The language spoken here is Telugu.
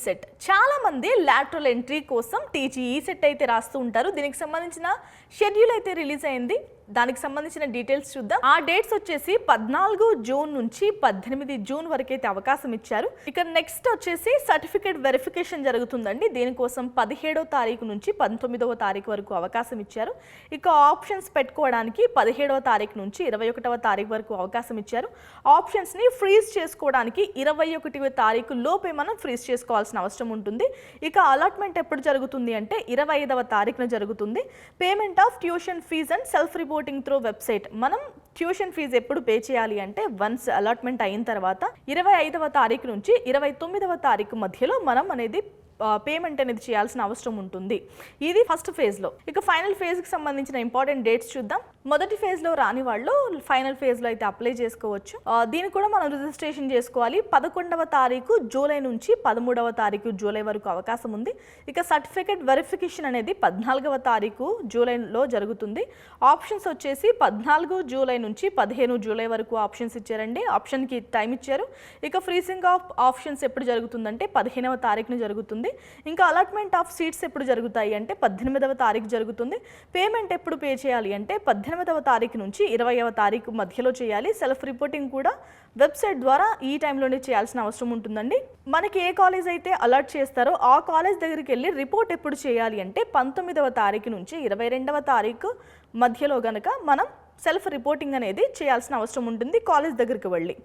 సెట్ చాలా మంది లాటరల్ ఎంట్రీ కోసం టీజీ సెట్ అయితే రాస్తూ ఉంటారు. దీనికి సంబంధించిన షెడ్యూల్ అయితే రిలీజ్ అయింది. దానికి సంబంధించిన డీటెయిల్స్ చూద్దాం. ఆ డేట్స్ వచ్చేసి 14 జూన్ నుంచి 18 జూన్ వరకు అయితే అవకాశం ఇచ్చారు. ఇక నెక్స్ట్ వచ్చేసి సర్టిఫికేట్ వెరిఫికేషన్ జరుగుతుందండి. దీనికోసం 17వ తారీఖు నుంచి 19వ తారీఖు వరకు అవకాశం ఇచ్చారు. ఇక ఆప్షన్స్ పెట్టుకోవడానికి 17వ తారీఖు నుంచి 21వ తారీఖు వరకు అవకాశం ఇచ్చారు. ఆప్షన్స్ ని ఫ్రీజ్ చేసుకోవడానికి 21వ తారీఖు లోపే మనం ఫ్రీజ్ చేసుకోవాల్సిన అవసరం ఉంటుంది. ఇక అలాట్మెంట్ ఎప్పుడు జరుగుతుంది అంటే 25వ తారీఖున జరుగుతుంది. Payment of tuition fee and self reporting through website. మనం ట్యూషన్ ఫీజు ఎప్పుడు పే చేయాలి అంటే వన్స్ అలాట్మెంట్ అయిన తర్వాత 25వ తారీఖు నుంచి 29వ తారీఖు మధ్యలో మనం అనేది పేమెంట్ అనేది చేయాల్సిన అవసరం ఉంటుంది. ఇది ఫస్ట్ ఫేజ్లో. ఇక ఫైనల్ ఫేజ్కి సంబంధించిన ఇంపార్టెంట్ డేట్స్ చూద్దాం. మొదటి ఫేజ్లో రాని వాళ్ళు ఫైనల్ ఫేజ్లో అయితే అప్లై చేసుకోవచ్చు. దీనికి కూడా మనం రిజిస్ట్రేషన్ చేసుకోవాలి. 11వ తారీఖు జూలై నుంచి 13వ తారీఖు జూలై వరకు అవకాశం ఉంది. ఇక సర్టిఫికేట్ వెరిఫికేషన్ అనేది 14వ తారీఖు జూలైలో జరుగుతుంది. ఆప్షన్స్ వచ్చేసి 14 జూలై నుంచి 15 జూలై వరకు ఆప్షన్స్ ఇచ్చారండి. ఆప్షన్కి టైం ఇచ్చారు. ఇక ఫ్రీజింగ్ ఆఫ్ ఆప్షన్స్ ఎప్పుడు జరుగుతుందంటే 15వ తారీఖున జరుగుతుంది. ఇంకా అలాట్మెంట్ ఆఫ్ సీట్స్ ఎప్పుడు జరుగుతాయి అంటే 18వ తారీఖు జరుగుతుంది. పేమెంట్ ఎప్పుడు పే చేయాలి అంటే 18వ తారీఖు నుంచి 20వ తారీఖు మధ్యలో చేయాలి. సెల్ఫ్ రిపోర్టింగ్ కూడా వెబ్సైట్ ద్వారా ఈ టైంలోనే చేయాల్సిన అవసరం ఉంటుందండి. మనకి ఏ కాలేజ్ అయితే అలర్ట్ చేస్తారో ఆ కాలేజ్ దగ్గరికి వెళ్ళి రిపోర్ట్ ఎప్పుడు చేయాలి అంటే 19వ తారీఖు నుంచి 22వ తారీఖు మధ్యలో గనక మనం సెల్ఫ్ రిపోర్టింగ్ అనేది చేయాల్సిన అవసరం ఉంటుంది కాలేజ్ దగ్గరికి వెళ్ళి.